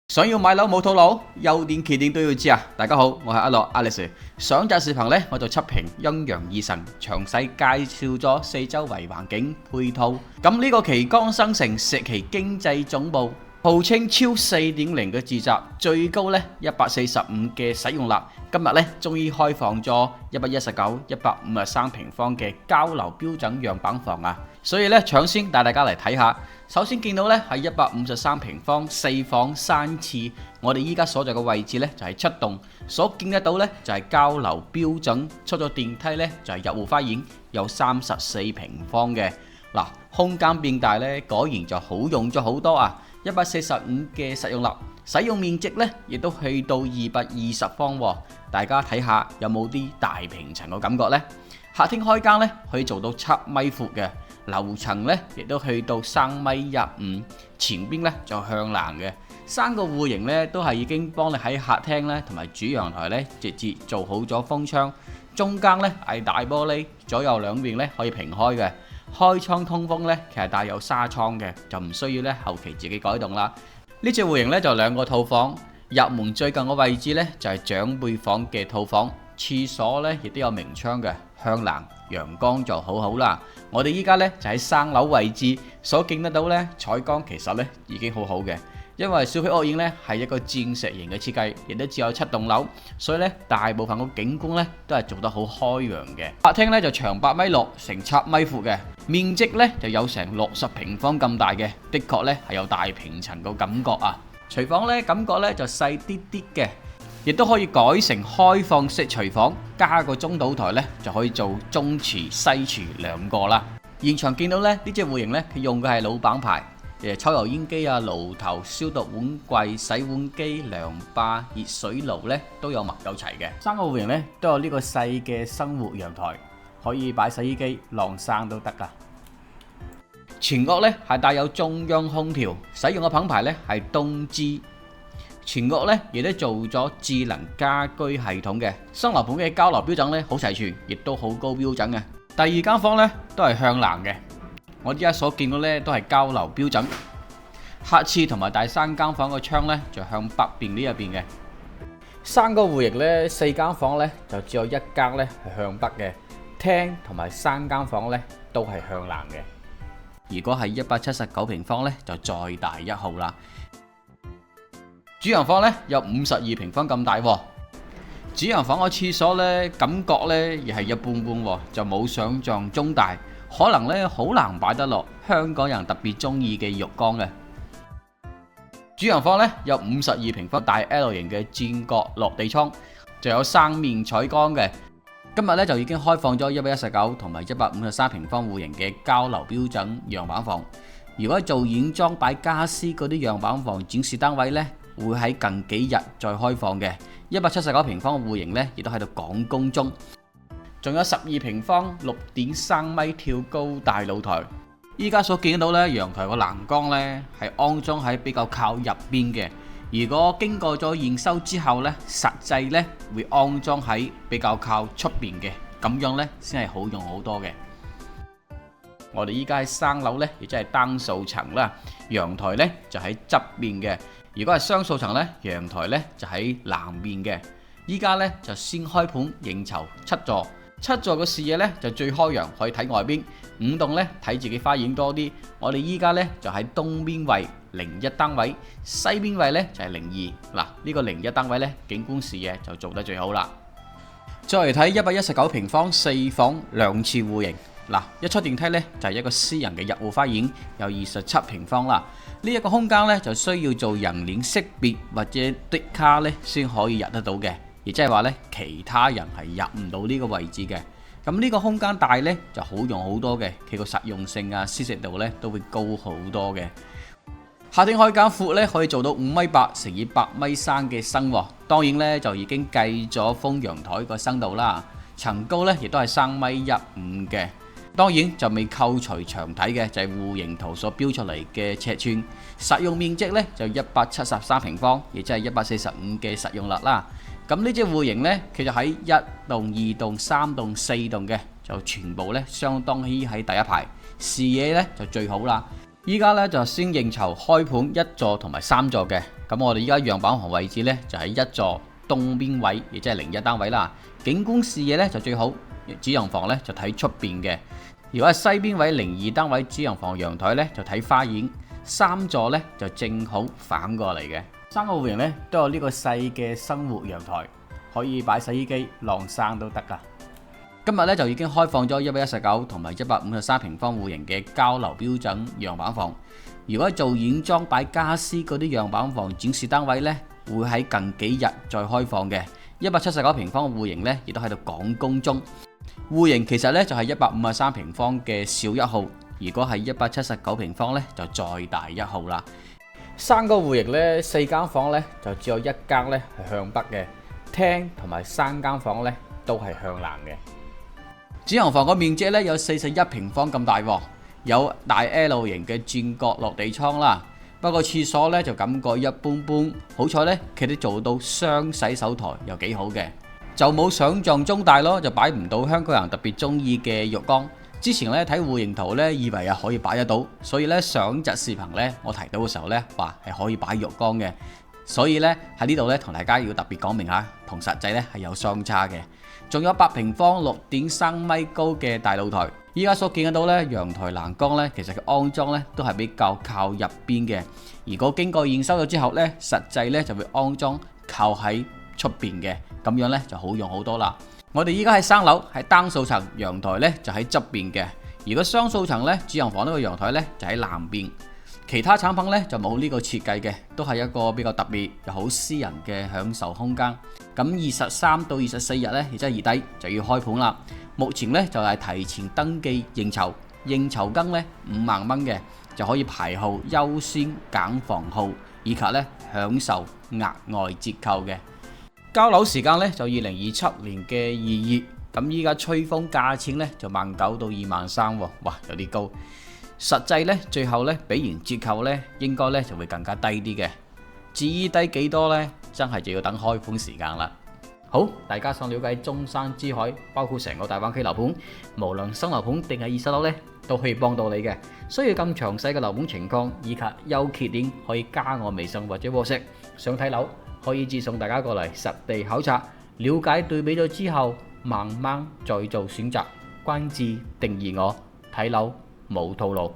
想要買樓冇套路，優點缺點都要知啊！大家好，我係阿樂 Alex。上集視頻呢，我就測評陰陽二神，詳細介紹咗四周圍環境配套。咁呢個旗杆生成石岐經濟總部，號稱超 4.0 嘅住宅，最高呢145嘅使用率。今日呢，終於開放咗119、153平方嘅交樓標準樣板房啊！所以呢，搶先帶大家嚟睇下。首先見到呢係153平方4房3廁，我哋依家所在嘅位置呢就係7棟，所見得到呢就係交樓標準。出咗電梯呢就係入戶花園，有34平方嘅。嗱，空間變大呢，果然就好用咗好多啊！145嘅實用率，使用面積呢亦都去到220方喎。大家睇下有冇啲大平層嘅感覺呢？客廳開間呢可以做到7米闊嘅。樓層呢亦都去到3.15米，前邊呢就向南嘅。三個戶型呢都係已經幫你喺客廳呢同埋主陽台呢直接做好咗風窗，中間呢係大玻璃，左右兩邊呢可以平開嘅。開窗通風呢其實帶有紗窗嘅，就唔需要呢後期自己改動啦。呢隻戶型呢就兩個套房，入門最近嘅位置呢就係長輩房嘅套房，廁所呢亦都有明窗嘅，向南。陽光就好好啦，我哋依家呢就喺3樓位置，所見得到呢採光其實呢已經好好嘅，因為小區屋苑呢係一個鑽石型嘅設計，亦都只有7棟樓，所以呢大部分個景觀呢都係做得好開揚嘅。客廳呢就長8.6米乘7米闊嘅，面積呢就有成60平方咁大嘅，的確呢係有大平層個感覺啊。廚房呢感覺呢就細啲啲嘅。亦都可以改成開放式廚房，加個中島台呢，就可以做中廚、西廚兩個啦。現場見到呢隻戶型呢，佢用嘅係老闆牌，抽油煙機啊、爐頭、消毒碗櫃、洗碗機、涼霸、熱水爐呢都有物有齊嘅。三個戶型呢都有呢個細嘅生活陽台，可以擺洗衣機、晾衫都得噶。全屋呢係帶有中央空調，使用嘅品牌呢係東芝。全屋呢亦都做咗智能家居系統嘅，新樓盤嘅交樓標準呢好齊全，亦都好高標準嘅。第二間房呢都係向南嘅，我依家所見到呢都係交樓標準。客廁同埋第三間房個窗呢就向北邊呢一邊嘅。三個戶型呢4間房呢就只有一間呢係向北嘅，廳同埋3間房呢都係向南嘅。如果係179平方呢就再大一號啦。主陽房呢有52平方咁大喎，主陽房個廁所呢感覺呢亦係一般般喎，就冇想象中大，可能呢好難擺得落香港人特別中意嘅浴缸嘅。主陽房呢有52平方大 L 型嘅轉角落地窗，就有3面採光嘅。今日呢就已經開放咗119同埋153平方戶型嘅交樓標準樣板房。如果做軟裝擺家私嗰啲樣板房展示單位呢，會喺近幾日再開放嘅。179平方戶型呢亦都喺度趕工中，仲有12平方6.3米跳高大露台。依家所見到呢，陽台個欄杆呢係安裝喺比較靠入邊嘅。如果經過咗驗收之後呢，實際呢會安裝喺比較靠出邊嘅，咁樣呢先係好用好多嘅。我哋依家喺3樓呢，亦即係單數層啦，陽台呢就喺側邊嘅。如果係雙數層呢，陽台呢就喺南面嘅。依家呢就先開盤應酬7座，7座嘅視野呢就最開揚，可以睇外邊。5棟呢睇自己花園多啲。我哋依家呢就喺東邊位01單位，西邊位呢就係02。嗱，呢個01單位呢景觀視野就做得最好啦。再嚟睇119平方4房2廁戶型。嗱，一出電梯呢就係一個私人嘅入戶花園，有27平方啦。呢一個空間呢就需要做人臉識別或者的卡呢先可以入得到嘅，亦即係話呢其他人係入唔到呢個位置嘅。咁呢個空間大呢就好用好多嘅，佢個實用性啊、舒適度呢都會高好多嘅。客廳開間闊呢可以做到5.8米乘以8.3米嘅深喎，當然呢就已經計咗封陽台個深度啦。層高呢亦都係3.15米嘅。當然就未扣除牆體嘅，就係戶型圖所標出嚟嘅尺寸。實用面積呢就173平方，亦即係145嘅實用率啦。咁呢隻戶型呢，其實喺1棟、2棟、3棟、4棟嘅，就全部呢相當於喺第一排，視野呢就最好啦。依家呢就先應酬開盤1座同埋3座嘅，咁我哋依家樣板房位置呢，就喺一座東邊位，亦即係01單位啦。景觀視野呢就最好，主人房呢就睇出邊嘅。如果係西邊位02單位，主人房陽台呢就睇花園。3座呢就正好反過嚟嘅。3個戶型呢都有呢個細嘅生活陽台，可以擺洗衣機、晾衫都得噶。今日咧就已經開放咗119同埋153平方戶型嘅交樓標準樣板房。如果做軟裝擺家私嗰啲樣板房展示單位呢，會喺近幾日再開放嘅。179平方戶型呢亦都喺度趕工中。戶型其實呢就係153平方嘅小1號，如果係179平方呢，就再大1號啦。3個戶型呢，4間房呢就只有1間呢係向北嘅，廳同埋3間房呢都係向南嘅。主人房個面積呢有41平方咁大喎，有大 L 型嘅轉角落地窗啦。不過廁所呢就感覺一般般，好彩呢佢哋做到雙洗手台又幾好嘅，就冇想象中大咯，就擺唔到香港人特別中意嘅浴缸。之前咧睇戶型圖咧，以為可以擺得到，所以咧上集視頻咧我提到嘅時候咧，話係可以擺浴缸嘅，所以咧喺呢度咧同大家要特別講明下，同實際咧係有相差嘅。仲有8平方6.3米高嘅大露台，依家所見得到咧陽台欄杆咧，其實佢安裝咧都係比較靠入邊嘅。如果經過驗收咗之後咧，實際咧就會安裝靠喺出邊嘅，咁樣咧就好用好多啦。我哋依家喺3樓，係單數層，陽台呢就喺側邊嘅。如果雙數層呢，主人房呢個陽台呢就喺南邊。其他產品呢就冇呢個設計嘅，都係一個比較特別又好私人嘅享受空間。咁23到24日呢，亦即係月底就要開盤啦。目前呢就係提前登記應籌，應酬金呢5萬蚊嘅，就可以排號優先揀房號，以及呢享受額外折扣嘅。交樓時間呢就2027年嘅2月，咁依家吹風價錢呢就19,000到23,000喎，哇有啲高。實際呢最後呢俾完折扣呢應該呢就會更加低啲嘅。至於低幾多呢，真係就要等開盤時間啦。好，大家想了解中山珠海包括成個大灣區樓盤，無論新樓盤定係二手樓呢，都可以幫到你嘅。需要更詳細嘅樓盤情況以及優缺點，可以加我微信或者 WhatsApp。想睇樓，可以接送大家過嚟實地考察，了解對比咗之後，慢慢再做選擇。關注訂閱我，睇樓冇套路。